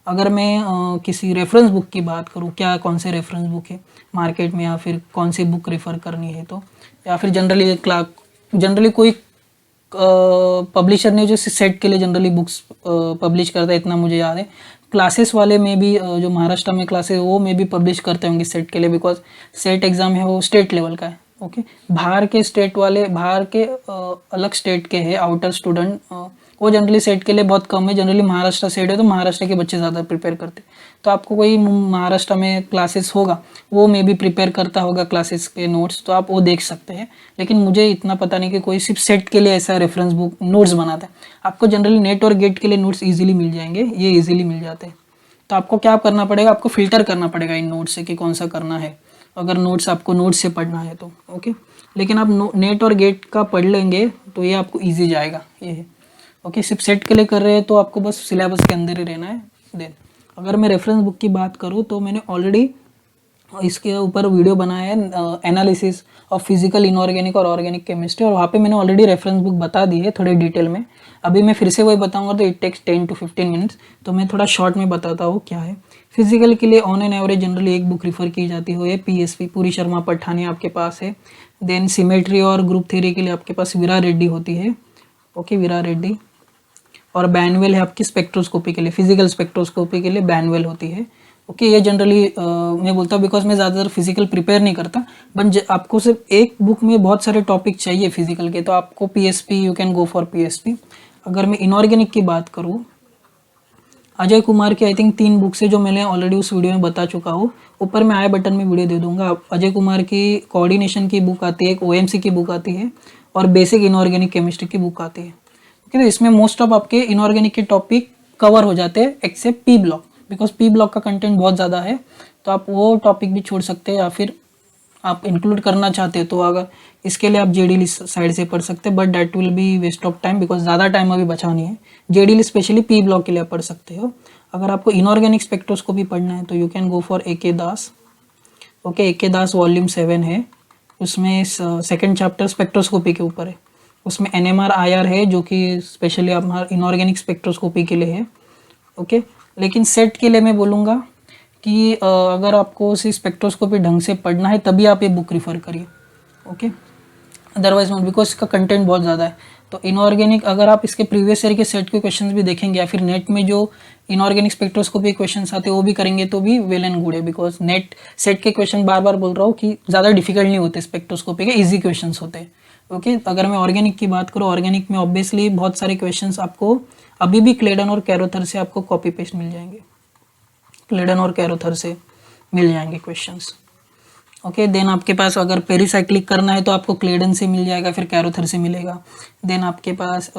अगर मैं किसी रेफरेंस बुक की बात करूँ, क्या कौन से रेफरेंस बुक है मार्केट में, या फिर कौन सी बुक रेफ़र करनी है, तो या फिर जनरली कोई पब्लिशर ने जो सेट के लिए जनरली बुक्स पब्लिश करता है, इतना मुझे याद है। क्लासेस वाले में भी जो महाराष्ट्र में क्लासेस वो में भी पब्लिश करते होंगे सेट के लिए, बिकॉज सेट एग्ज़ाम है वो स्टेट लेवल का है। ओके, बाहर के स्टेट वाले, बाहर के अलग स्टेट के हैं आउटर स्टूडेंट, वो जनरली सेट के लिए बहुत कम है। जनरली महाराष्ट्र सेट है तो महाराष्ट्र के बच्चे ज़्यादा प्रिपेयर करते, तो आपको कोई महाराष्ट्र में क्लासेस होगा वो मे भी प्रिपेयर करता होगा क्लासेस के नोट्स, तो आप वो देख सकते हैं। लेकिन मुझे इतना पता नहीं कि कोई सिर्फ सेट के लिए ऐसा रेफरेंस बुक नोट्स बनाता है। आपको जनरली नेट और गेट के लिए नोट्स ईजिली मिल जाएंगे, ये ईजिली मिल जाते हैं। तो आपको क्या करना पड़ेगा, आपको फिल्टर करना पड़ेगा इन नोट्स से कि कौन सा करना है, अगर नोट्स आपको नोट्स से पढ़ना है तो। ओके, लेकिन आप नेट और गेट का पढ़ लेंगे तो ये आपको ईजी जाएगा। ये है ओके। सिर्फ सेट के लिए कर रहे हैं तो आपको बस सिलेबस के अंदर ही रहना है। देन अगर मैं रेफरेंस बुक की बात करूँ तो मैंने ऑलरेडी इसके ऊपर वीडियो बनाया है, एनालिसिस ऑफ फिजिकल इनऑर्गेनिक और ऑर्गेनिक केमिस्ट्री, और वहाँ पे मैंने ऑलरेडी रेफरेंस बुक बता दी है थोड़े डिटेल में। अभी मैं फिर से वही बताऊंगा तो इट टेक्स 10 to 15 मिनट्स, तो मैं थोड़ा शॉर्ट में बताता हूँ क्या है। फिजिकल के लिए ऑन एन एवरेज जनरली एक बुक रिफर की जाती है, PSP पूरी शर्मा पठानी आपके पास है। देन सिमेट्री और ग्रुप थ्योरी के लिए आपके पास वीरा रेड्डी होती है, ओके, वीरा रेड्डी। और बैनवेल है आपकी स्पेक्ट्रोस्कोपी के लिए, फिजिकल स्पेक्ट्रोस्कोपी के लिए बैनवेल होती है, ओके। ये जनरली मैं बोलता हूँ बिकॉज मैं ज़्यादातर फिजिकल प्रिपेयर नहीं करता, बट आपको सिर्फ एक बुक में बहुत सारे टॉपिक चाहिए फिजिकल के, तो आपको PSP, you can go for PSP। अगर मैं इनऑर्गेनिक की बात करूँ, अजय कुमार की आई थिंक 3 बुक्स है जो मैंने ऑलरेडी उस वीडियो में बता चुका हूँ, ऊपर मैं आई बटन में वीडियो दे दूंगा। अजय कुमार की कोऑर्डिनेशन की बुक आती है, एक OMC की बुक आती है, और बेसिक इनऑर्गेनिक केमिस्ट्री की बुक आती है, ओके। तो इसमें मोस्ट ऑफ आपके इनऑर्गेनिक के टॉपिक कवर हो जाते हैं except P block, because P block का कंटेंट बहुत ज़्यादा है, तो आप वो टॉपिक भी छोड़ सकते हैं, या फिर आप इंक्लूड करना चाहते हैं तो अगर इसके लिए आप JD साइड से पढ़ सकते हैं, but that will be waste of time because ज़्यादा टाइम अभी बचा नहीं है। JD स्पेशली P ब्लॉक के लिए आप पढ़ सकते हो। अगर आपको इनऑर्गेनिक स्पेक्ट्रोस्कोपी पढ़ना है तो you can go for AK Das, okay. AK Das volume 7 है, उसमें सेकेंड चैप्टर स्पेक्ट्रोस्कोपी के ऊपर है, उसमें NMR IR है जो कि स्पेशली हमारा इनऑर्गेनिक स्पेक्ट्रोस्कोपी के लिए है, ओके। लेकिन सेट के लिए मैं बोलूँगा कि अगर आपको उसी स्पेक्ट्रोस्कोपी ढंग से पढ़ना है तभी आप ये बुक रिफ़र करिए, ओके, अदरवाइज नॉट, बिकॉज इसका कंटेंट बहुत ज़्यादा है। तो इनऑर्गेनिक अगर आप इसके प्रीवियस ईयर के सेट के क्वेश्चंस भी देखेंगे या फिर नेट में जो इनऑर्गेनिक स्पेक्ट्रोस्कोपी क्वेश्चंस आते हैं वो भी करेंगे तो भी वेल एंड गुड है, बिकॉज नेट सेट के क्वेश्चन बार बार बोल रहा हूँ कि ज़्यादा डिफिकल्ट नहीं होते, स्पेक्ट्रोस्कोपी के ईजी क्वेश्चन होते हैं, ओके। अगर मैं ऑर्गेनिक की बात करूँ, ऑर्गेनिक में ऑब्वियसली बहुत सारे क्वेश्चन आपको अभी भी क्लेडन और कैरोथर से आपको कॉपी पेस्ट मिल जाएंगे, क्लेडन और कैरोथर से मिल जाएंगे क्वेश्चंस, ओके। देन आपके पास अगर पेरीसाइक्लिक करना है तो आपको क्लेडन से मिल जाएगा, फिर कैरोथर से मिलेगा। देन आपके पास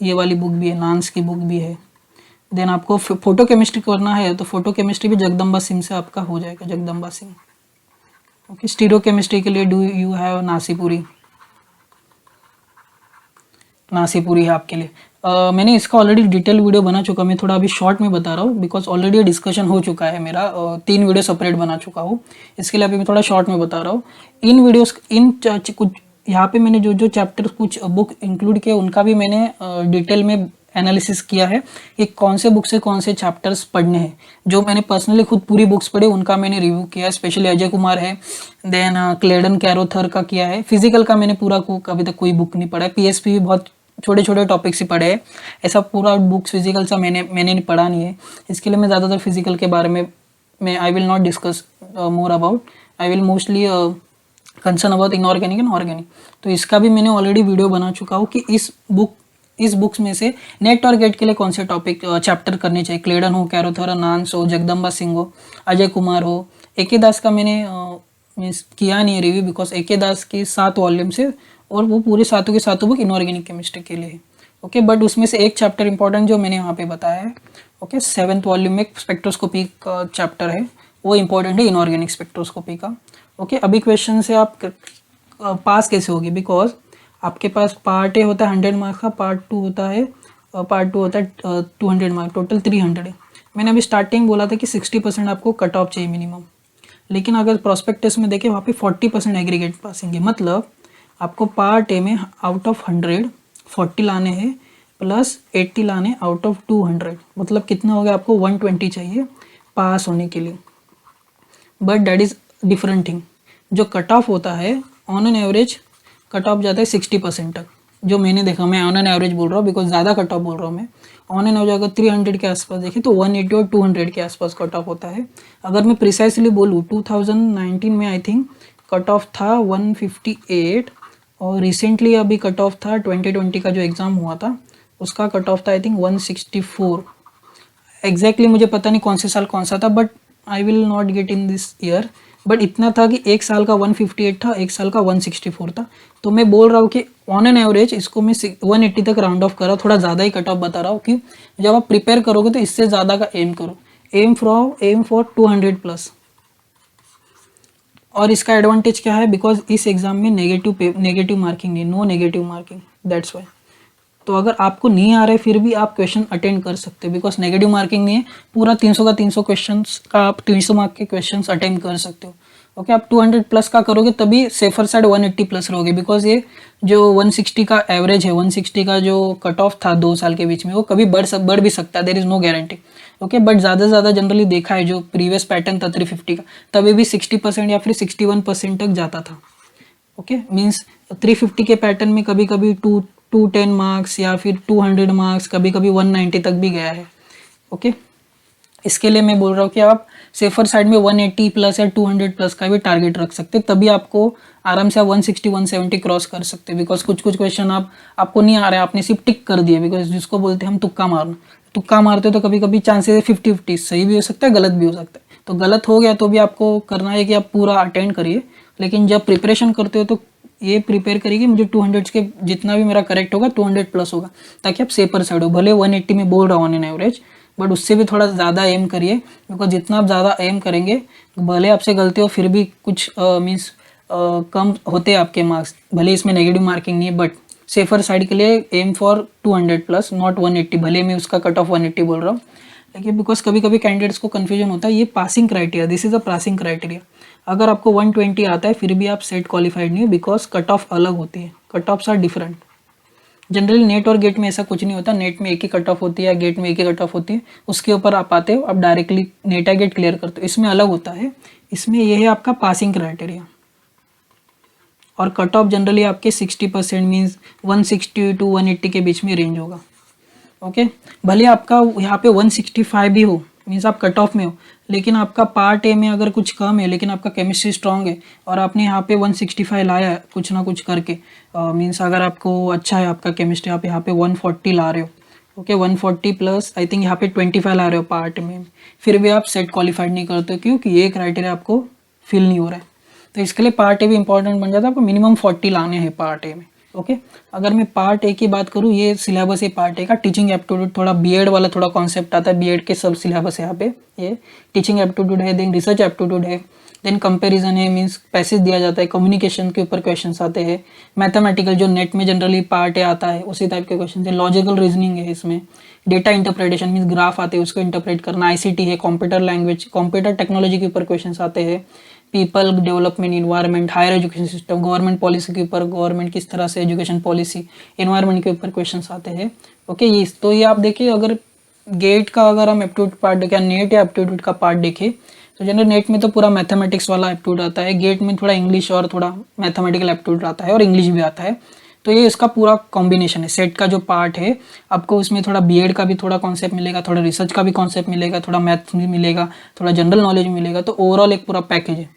ये वाली बुक भी है, नान्स की बुक भी है। देन आपको फोटो केमिस्ट्री करना है तो फोटो केमिस्ट्री भी जगदम्बा सिंह से आपका हो जाएगा, Jagdamba Singh, okay. Stereo chemistry के लिए डू यू हैव नासीपुरी, नासीपुरी है आपके लिए। मैंने इसका ऑलरेडी डिटेल वीडियो बना चुका, मैं थोड़ा अभी शॉर्ट में बता रहा हूँ बिकॉज ऑलरेडी डिस्कशन हो चुका है मेरा, 3 वीडियो सेपरेट बना चुका हूँ, इसके लिए अभी मैं थोड़ा शॉर्ट में बता रहा हूँ। इन वीडियोस कुछ यहाँ पे मैंने जो चैप्टर कुछ बुक इंक्लूड किए उनका भी मैंने डिटेल में एनालिसिस किया है कि कौन से बुक से कौन से चैप्टर्स पढ़ने हैं। जो मैंने पर्सनली खुद पूरी बुक्स पढ़ी उनका मैंने रिव्यू किया है, स्पेशली अजय कुमार है, देन क्लेडन कैरोथर का किया है। फिजिकल का मैंने पूरा अभी तक कोई बुक नहीं पढ़ा है, PSP भी बहुत छोटे छोटे टॉपिक्स ही पढ़े हैं, ऐसा पूरा बुक्स फिजिकल सा मैंने पढ़ा नहीं है। इसके लिए मैं ज़्यादातर फिजिकल के बारे में I will not discuss more about, I will mostly concern about inorganic and organic. तो इसका भी मैंने ऑलरेडी वीडियो बना चुका हूँ कि इस बुक्स में से नेट और गेट के लिए कौन से टॉपिक चैप्टर करने चाहिए, क्लेडन हो, कैरोथर, नान्स हो, जगदम्बा सिंह हो, अजय कुमार हो। AK दास का मैंने किया नहीं है रिव्यू बिकॉज AK दास की 7 वॉल्यूम्स है और वो पूरे 7 के 7 बुक इनऑर्गेनिक केमिस्ट्री के लिए है, ओके। बट उसमें से एक चैप्टर इंपॉर्टेंट जो मैंने यहाँ पे बताया है, ओके, 7th वॉल्यूम में स्पेक्ट्रोस्कोपी का चैप्टर है, वो इंपॉर्टेंट है इनऑर्गेनिक स्पेक्ट्रोस्कोपी का, ओके। अभी क्वेश्चन से आप पास कैसे होगी, बिकॉज आपके पास पार्ट A होता है 100 मार्क्स का, पार्ट 2 होता है 200 मार्क्स, टोटल 300 है। मैंने अभी स्टार्टिंग बोला था कि 60% आपको कट ऑफ चाहिए मिनिमम, लेकिन अगर प्रोस्पेक्टस में देखें वहाँ पे 40% एग्रीगेट पासिंग है, मतलब आपको पार्ट A में आउट ऑफ 100 40 लाने हैं प्लस 80 लाने आउट ऑफ 200, मतलब कितना हो गया, आपको 120 चाहिए पास होने के लिए। But that is different thing. जो कट ऑफ होता है on an average cut off जाता है 60% तक, जो मैंने देखा, मैं ऑन एन एवरेज बोल रहा हूँ बिकॉज ज़्यादा कट ऑफ बोल रहा हूँ मैं। ऑन एन एवरेज अगर 300 के आसपास देखें तो 180 और 200 के आसपास कट ऑफ होता है। अगर मैं प्रिसाइसली बोलूँ 2019 में आई थिंक कट ऑफ था 158 और रिसेंटली अभी कट ऑफ था 2020 का जो एग्ज़ाम हुआ था उसका कट ऑफ था आई थिंक 164। एग्जैक्टली मुझे पता नहीं कौन से साल कौन सा था, but I will not get in this year, but इतना था कि एक साल का 158 था, एक साल का 164 था। तो मैं बोल रहा हूँ कि ऑन एन एवरेज इसको मैं 180 तक राउंड ऑफ कर रहा हूँ, थोड़ा ज़्यादा ही कट ऑफ बता रहा हूँ कि जब आप प्रिपेयर करोगे तो इससे ज़्यादा का एम करो, एम फॉर 200 प्लस, और इसका एडवांटेज क्या है, बिकॉज इस एग्ज़ाम में नेगेटिव मार्किंग नहीं, no negative marking, that's why. तो अगर आपको नहीं आ रहा है फिर भी आप क्वेश्चन अटेंड कर सकते हो, बिकॉज नेगेटिव मार्किंग नहीं है, पूरा 300 का 300 क्वेश्चंस का आप 300 मार्क के क्वेश्चंस अटेंड कर सकते हो। ओके, आप 200 प्लस का करोगे तभी सेफर साइड 180 प्लस रहोगे, बिकॉज ये जो 160 का एवरेज है, 160 का जो कट ऑफ था 2 साल के बीच में, वो कभी बढ़ भी सकता है, there is no guarantee. Okay, but ज़्यादा से ज़्यादा जनरली देखा है जो प्रीवियस पैटर्न था 350 का, तभी भी 60% या फिर 61% तक जाता था। ओके, मीन्स 350 के पैटर्न में कभी कभी 210 मार्क्स या फिर 200 मार्क्स, कभी कभी 190 तक भी गया है। ओके, इसके लिए मैं बोल रहा हूँ कि आप सेफर साइड में 180 प्लस या 200 प्लस का भी टारगेट रख सकते हैं, तभी आपको आराम से आप 160 170 क्रॉस कर सकते हैं। बिकॉज कुछ क्वेश्चन आपको नहीं आ रहा है, आपने सिर्फ टिक कर दिए, बिकॉज जिसको बोलते हैं हम तुक्का मारना, तुक्का मारते हो तो कभी कभी चांसेस है 50-50, सही भी हो सकता है, गलत भी हो सकता है। तो गलत हो गया तो भी आपको करना है कि आप पूरा अटेंड करिए, लेकिन जब प्रिपरेशन करते हो तो ये प्रिपेयर करिए कि मुझे 200 के जितना भी मेरा करेक्ट होगा 200 प्लस होगा, ताकि आप सेफर साइड हो। भले 180 में बोल रहा हूँ ऑन एन एवरेज, बट उससे भी थोड़ा ज़्यादा एम करिए, बिकॉज जितना आप ज़्यादा एम करेंगे, भले आपसे गलती हो फिर भी कुछ मीन्स कम होते हैं आपके मार्क्स, भले इसमें नेगेटिव मार्किंग नहीं है, बट सेफर साइड के लिए एम फॉर 200 प्लस, नॉट 180, भले मैं उसका कट ऑफ 180 बोल रहा हूँ। लेकिन बिकॉज कभी कभी कैंडिडेट्स को कन्फ्यूजन होता है, ये passing criteria, this is a passing criteria. अगर आपको 120 आता है फिर भी आप सेट क्वालिफाइड नहीं हो, बिकॉज कट ऑफ अलग होती है, cut offs are different. Generally NET और गेट में ऐसा कुछ नहीं होता, नेट में एक ही कट ऑफ होती है, गेट में एक ही कट ऑफ होती है, उसके ऊपर आप आते हो, आप डायरेक्टली नेट या गेट क्लियर करते हो। इसमें अलग होता है, इसमें यह है आपका पासिंग क्राइटेरिया, और कट ऑफ जनरली आपके 60% मीन्स 160 to 180 के बीच में रेंज होगा। ओके, भले आपका यहाँ पे 165 भी हो, मीन्स आप कट ऑफ में हो, लेकिन आपका पार्ट ए में अगर कुछ कम है लेकिन आपका केमिस्ट्री स्ट्रांग है और आपने यहाँ पे 165 लाया है कुछ ना कुछ करके, मीन्स अगर आपको अच्छा है आपका केमिस्ट्री, आप यहाँ पे 140 ला रहे हो, ओके 140 प्लस आई थिंक यहाँ पे 25 ला रहे हो पार्ट में, फिर भी आप सेट क्वालिफाइड नहीं करते क्योंकि ये क्राइटेरिया आपको फिल नहीं हो रहा है। तो इसके लिए पार्ट ए भी इंपॉर्टेंट बन जाता है, आपको मिनिमम 40 लाने हैं पार्ट ए में। ओके, अगर मैं पार्ट ए की बात करूँ, ये सिलेबस है पार्ट ए का, टीचिंग एप्टीट्यूड, थोड़ा बीएड वाला थोड़ा कॉन्सेप्ट आता है, बीएड के सब सिलेबस है यहाँ पे, ये टीचिंग एप्टीट्यूड है, देन रिसर्च एप्टीट्यूड है, देन कंपैरिजन है, मींस पैसेज दिया जाता है, कम्युनिकेशन के ऊपर क्वेश्चंस आते हैं, मैथमेटिकल जो नेट में जनरली पार्ट ए आता है उसी टाइप के क्वेश्चन है, लॉजिकल रीजनिंग है इसमें, डेटा इंटरप्रिटेशन मीन्स ग्राफ आते हैं उसको इंटरप्रेट करना, आईसीटी है, कंप्यूटर लैंग्वेज, कंप्यूटर टेक्नोलॉजी के ऊपर क्वेश्चंस आते हैं, people development, environment, higher education system, government policy के ऊपर, गवर्नमेंट किस तरह से एजुकेशन पॉलिसी, इन्वायरमेंट के ऊपर क्वेश्चंस आते हैं। ओके, ये तो ये आप देखिए, अगर गेट का अगर हम एप्टीट्यूड पार्ट देखें, नेट या एप्टीट्यूड का पार्ट देखें, तो जनरल नेट में तो पूरा मैथमेटिक्स वाला एप्टीट्यूड आता है, गेट में थोड़ा इंग्लिश और थोड़ा मैथमेटिकल एप्टीट्यूड आता है और इंग्लिश भी आता है। तो ये इसका पूरा कॉम्बिनेशन है, सेट का जो पार्ट है, आपको उसमें थोड़ा बीएड का भी थोड़ा कॉन्सेप्ट मिलेगा, थोड़ा रिसर्च का भी कॉन्सेप्ट मिलेगा, थोड़ा मैथ्स भी मिलेगा, थोड़ा जनरल नॉलेज मिलेगा, तो ओवरऑल एक पूरा पैकेज है।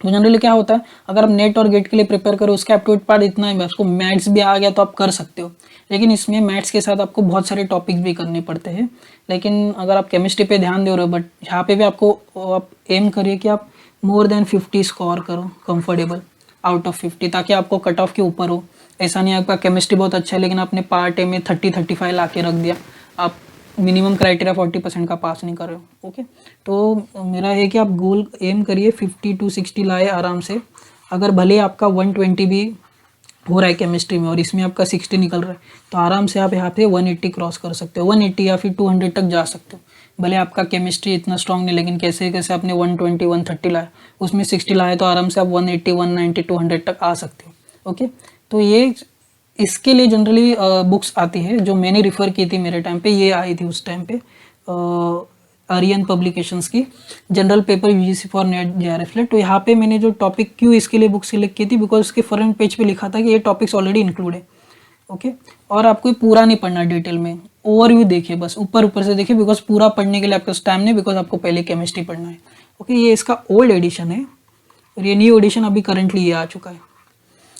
तो जनरली क्या होता है, अगर आप नेट और गेट के लिए प्रिपेयर करो, उसका एप्टीट्यूड पार्ट इतना ही, आपको मैथ्स भी आ गया तो आप कर सकते हो, लेकिन इसमें मैथ्स के साथ आपको बहुत सारे टॉपिक्स भी करने पड़ते हैं। लेकिन अगर आप केमिस्ट्री पे ध्यान दे रहे हो, बट यहाँ पे भी आपको आप एम करिए कि आप मोर देन 50 स्कोर करो, कंफर्टेबल आउट ऑफ 50, ताकि आपको कट ऑफ के ऊपर हो। ऐसा नहीं आपका केमिस्ट्री बहुत अच्छा है लेकिन आपने पार्ट ए में 30-35 ला के रख दिया, आप मिनिमम क्राइटेरिया 40% का पास नहीं कर रहे हो। ओके, तो मेरा है कि आप गोल एम करिए 50 to 60 लाए आराम से। अगर भले आपका 120 भी हो रहा है केमिस्ट्री में और इसमें आपका 60 निकल रहा है, तो आराम से आप यहाँ पे 180 क्रॉस कर सकते हो, 180 या फिर 200 तक जा सकते हो। भले आपका केमिस्ट्री इतना स्ट्रॉन्ग नहीं, लेकिन कैसे कैसे आपने 120 130 लाया, उसमें 60 लाए, तो आराम से आप 180 190 200 तक आ सकते हो। ओके, तो ये इसके लिए जनरली बुक्स आती है जो मैंने रिफ़र की थी मेरे टाइम पे, ये आई थी उस टाइम पे आर्यन पब्लिकेशंस की, general paper UGC for net JRF. तो यहाँ पे मैंने जो टॉपिक क्यों इसके लिए बुक सिलेक्ट की थी, बिकॉज उसके फ्रंट पेज पे लिखा था कि ये टॉपिक्स ऑलरेडी इंक्लूड है। ओके, और आपको पूरा नहीं पढ़ना डिटेल में, ओवरव्यू देखिए, बस ऊपर ऊपर से देखिए, बिकॉज पूरा पढ़ने के लिए आपको टाइम नहीं, बिकॉज आपको पहले केमिस्ट्री पढ़ना है। ओके, ये इसका ओल्ड एडिशन है और ये न्यू एडिशन अभी करंटली ये आ चुका है।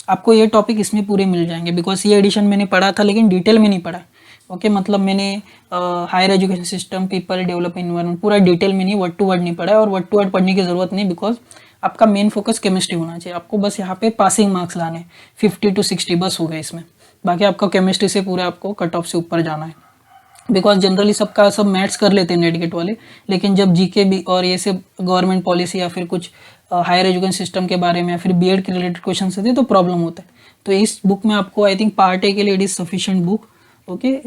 आपको ये टॉपिक इसमें पूरे मिल जाएंगे, बिकॉज ये एडिशन मैंने पढ़ा था लेकिन डिटेल में नहीं पढ़ा है। ओके, मतलब मैंने higher education system, people development, environment पूरा डिटेल में नहीं, वर्ड टू वर्ड नहीं पढ़ा है, और वर्ड टू वर्ड पढ़ने की ज़रूरत नहीं, बिकॉज आपका मेन फोकस केमिस्ट्री होना चाहिए। आपको बस यहाँ पे पासिंग मार्क्स लाने 50 to 60 बस हो गए इसमें, बाकी आपका केमिस्ट्री से पूरे आपको कट ऑफ से ऊपर जाना है। बिकॉज जनरली सबका सब मैथ्स कर लेते हैं नेट गेट वाले, लेकिन जब जीके भी और ये सब गवर्नमेंट पॉलिसी या फिर कुछ हायर एजुकेशन सिस्टम के बारे में या फिर बीएड के रिलेटेड क्वेश्चन आते हैं तो प्रॉब्लम होता है। तो इस बुक में आपको आई थिंक पार्ट ए के लिए it is sufficient book. Okay,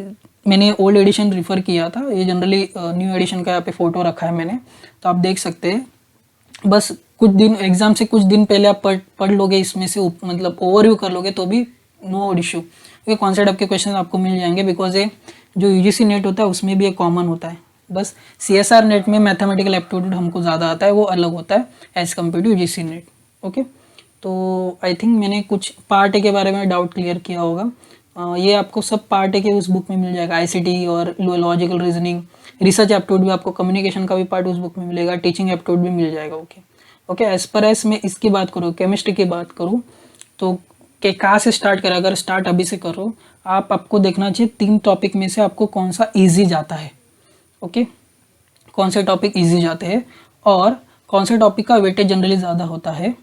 मैंने ओल्ड एडिशन रिफ़र किया था, ये जनरली न्यू एडिशन का यहाँ पे फ़ोटो रखा है मैंने, तो आप देख सकते हैं। बस कुछ दिन एग्ज़ाम से कुछ दिन पहले आप पढ़ लोगे इसमें से, मतलब ओवरव्यू कर लोगे तो भी नो इशू, क्योंकि कॉन्सेप्ट आपके क्वेश्चन आपको मिल जाएंगे। बिकॉज ये जो यूजीसी नेट होता है उसमें भी एक कॉमन होता है, बस सीएसआर नेट में मैथमेटिकल एप्टीट्यूड हमको ज़्यादा आता है, वो अलग होता है as compare to UGC NET. Okay, तो आई थिंक मैंने कुछ पार्ट ए के बारे में डाउट क्लियर किया होगा। ये आपको सब पार्ट ए के उस बुक में मिल जाएगा, आईसीटी और लॉजिकल रीजनिंग, रिसर्च एप्टीट्यूड भी आपको, कम्युनिकेशन का भी पार्ट उस बुक में मिलेगा, टीचिंग एप्टीट्यूड भी मिल जाएगा। ओके, एज पर एज मैं इसकी बात करूँ, केमिस्ट्री की बात करूँ तो कि कहाँ से स्टार्ट करें, अगर स्टार्ट अभी से करो आपको देखना चाहिए 3 टॉपिक में से आपको कौन सा ईजी जाता है। ओके, कौन से टॉपिक ईजी जाते हैं और कौन से टॉपिक का वेटेज जनरली ज़्यादा होता है।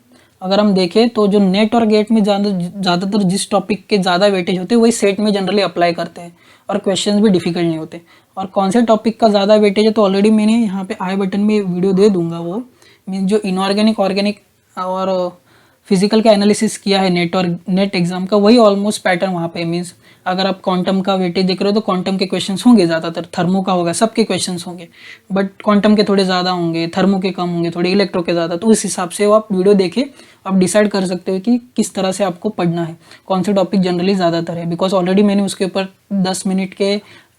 अगर हम देखें तो जो नेट और गेट में ज़्यादातर जिस टॉपिक के ज़्यादा वेटेज होते हैं वही सेट में जनरली अप्लाई करते हैं और क्वेश्चंस भी डिफिकल्ट नहीं होते। और कौन से टॉपिक का ज़्यादा वेटेज है तो ऑलरेडी मैंने यहाँ पे आई बटन में वीडियो दे दूंगा, वो मीन्स जो इनऑर्गेनिक, ऑर्गेनिक और फिजिकल का एनालिसिस किया है नेट और नेट एग्जाम का, वही ऑलमोस्ट पैटर्न वहाँ पे। मीन्स अगर आप क्वांटम का वेटेज देख रहे हो तो क्वांटम के क्वेश्चंस होंगे ज़्यादातर, थर्मो का होगा, सबके क्वेश्चंस होंगे, बट क्वांटम के थोड़े ज़्यादा होंगे, थर्मो के कम होंगे, थोड़े इलेक्ट्रो के ज़्यादा। तो उस हिसाब से वो आप वीडियो देखे आप डिसाइड कर सकते हो कि किस तरह से आपको पढ़ना है, कौन से टॉपिक जनरली ज़्यादातर है। बिकॉज ऑलरेडी मैंने उसके ऊपर 10 मिनट के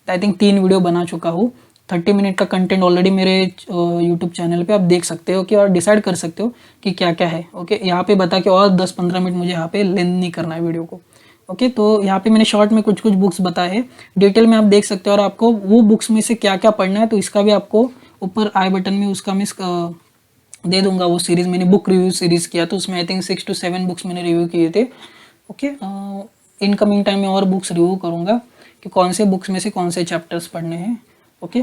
आई थिंक 3 वीडियो बना चुका हूँ। 30 मिनट का कंटेंट ऑलरेडी मेरे यूट्यूब चैनल पे आप देख सकते हो कि और डिसाइड कर सकते हो कि क्या क्या है। ओके, यहाँ पे बता के और 10-15 मिनट मुझे यहाँ पे लेंथ नहीं करना है वीडियो को। ओके, तो यहाँ पे मैंने शॉर्ट में कुछ कुछ बुक्स बताए हैं, डिटेल में आप देख सकते हो और आपको वो बुक्स में से क्या क्या पढ़ना है तो इसका भी आपको ऊपर आई बटन में उसका मैं दे दूंगा। वो सीरीज़ मैंने बुक रिव्यू सीरीज़ किया तो उसमें आई थिंक 6 to 7 बुक्स मैंने रिव्यू किए थे। ओके, इनकमिंग टाइम में और बुक्स रिव्यू करूँगा कि कौन से बुक्स में से कौन से चैप्टर्स पढ़ने हैं। ओके,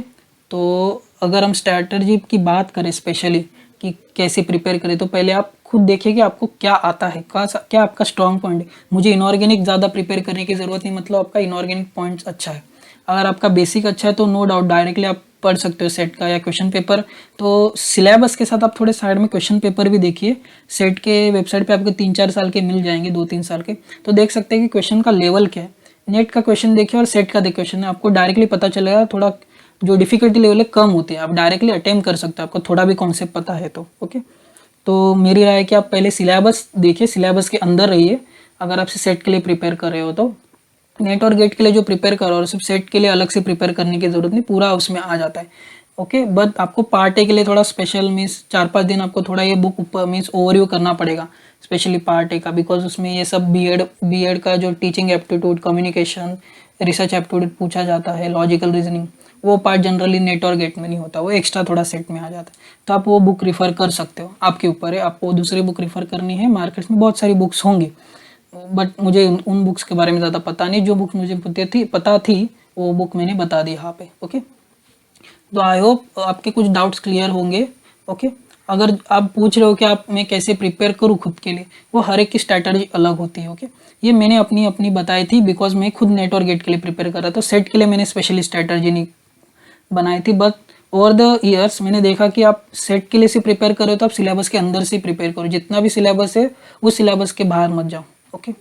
तो अगर हम स्ट्रैटेजी की बात करें स्पेशली कि कैसे प्रिपेयर करें, तो पहले आप खुद देखिए कि आपको क्या आता है, क्या आपका स्ट्रॉन्ग पॉइंट है। मुझे इनऑर्गेनिक ज़्यादा प्रिपेयर करने की ज़रूरत नहीं, मतलब आपका इनऑर्गेनिक पॉइंट्स अच्छा है। अगर आपका बेसिक अच्छा है तो नो डाउट डायरेक्टली आप पढ़ सकते हो सेट का या क्वेश्चन पेपर। तो सिलेबस के साथ आप थोड़े साइड में क्वेश्चन पेपर भी देखिए, सेट के वेबसाइट पे आपको 3-4 साल के मिल जाएंगे, 2-3 साल के, तो देख सकते हैं कि क्वेश्चन का लेवल क्या है। नेट का क्वेश्चन देखिए और सेट का क्वेश्चन है, आपको डायरेक्टली पता चलेगा, थोड़ा जो डिफिकल्टी लेवल है कम होती है, आप डायरेक्टली अटेम्प्ट कर सकते हो, आपको थोड़ा भी कॉन्सेप्ट पता है तो। ओके, तो मेरी राय है कि आप पहले सिलेबस देखिए, सिलेबस के अंदर रहिए। अगर आप सेट के लिए प्रिपेयर कर रहे हो तो नेट और गेट के लिए जो प्रिपेयर करो और सिर्फ सेट के लिए अलग से प्रिपेयर करने की ज़रूरत नहीं, पूरा उसमें आ जाता है। ओके, बट आपको पार्ट ए के लिए थोड़ा स्पेशल मीन्स 4-5 दिन आपको थोड़ा ये बुक ऊपर मीन्स ओवरव्यू करना पड़ेगा, स्पेशली पार्ट ए का, बिकॉज उसमें ये सब बीएड का जो teaching aptitude, communication, research aptitude पूछा जाता है, लॉजिकल रीजनिंग, वो पार्ट जनरली नेट और गेट में नहीं होता, वो एक्स्ट्रा थोड़ा सेट में आ जाता है। तो आप वो बुक रिफ़र कर सकते हो, आपके ऊपर है, आपको दूसरी बुक रिफ़र करनी है। मार्केट में बहुत सारी बुक्स होंगी बट मुझे उन बुक्स के बारे में ज़्यादा पता नहीं, जो बुक मुझे पता थी वो बुक मैंने बता दी यहाँ पे। ओके, तो आई होप आपके कुछ डाउट्स क्लियर होंगे। ओके, अगर आप पूछ रहे हो कि आप मैं कैसे प्रिपेयर करूँ खुद के लिए, वो हर एक की स्ट्रैटेजी अलग होती है। ओके, ये मैंने अपनी बताई थी बिकॉज मैं खुद नेट और गेट के लिए प्रिपेयर कर रहा था, तो सेट के लिए मैंने स्पेशली स्ट्रैटेजी नहीं बनाई थी। बट ओवर द ईयर्स मैंने देखा कि आप सेट के लिए से प्रिपेयर करो तो आप सिलेबस के अंदर से प्रिपेयर करो, जितना भी सिलेबस है उस सिलेबस के बाहर मत जाओ। ओके,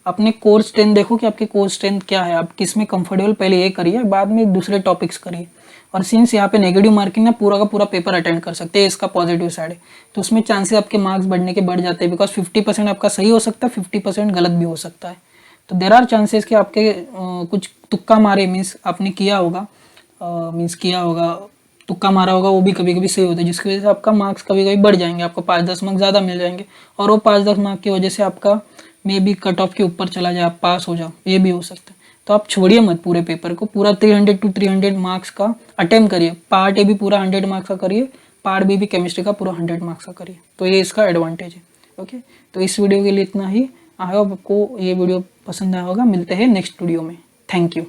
अपने कोर स्ट्रेंथ देखो कि आपके कोर स्ट्रेंथ क्या है, आप किस में कंफर्टेबल, पहले ये करिए, बाद में दूसरे टॉपिक्स करिए। और सिंस यहाँ पे नेगेटिव मार्किंग ना पूरा का पूरा पेपर अटेंड कर सकते हैं, इसका पॉजिटिव साइड है, तो उसमें चांसेस आपके मार्क्स बढ़ने के बढ़ जाते हैं, बिकॉज 50% आपका सही हो सकता है, 50% गलत भी हो सकता है। तो देर आर चांसेस कि आपके कुछ तुक्का मारे मीन्स आपने किया होगा, तुक्का मारा होगा, वो भी कभी कभी सही होता है, जिसकी वजह से आपका मार्क्स कभी कभी बढ़ जाएंगे, आपको 5-10 मार्क्स ज़्यादा मिल जाएंगे, और वो 5-10 मार्क्स की वजह से आपका मे बी कट ऑफ के ऊपर चला जाए, आप पास हो जाओ, ये भी हो सकता है। तो आप छोड़िए मत पूरे पेपर को, पूरा 300 to 300 मार्क्स का अटेम्प्ट करिए। पार्ट ए भी पूरा 100 मार्क्स का करिए, पार्ट बी भी केमिस्ट्री का पूरा 100 मार्क्स का करिए, तो ये इसका एडवांटेज है। ओके, तो इस वीडियो के लिए इतना ही। आई होप आपको ये वीडियो पसंद आया होगा। मिलते हैं नेक्स्ट वीडियो में। Thank you.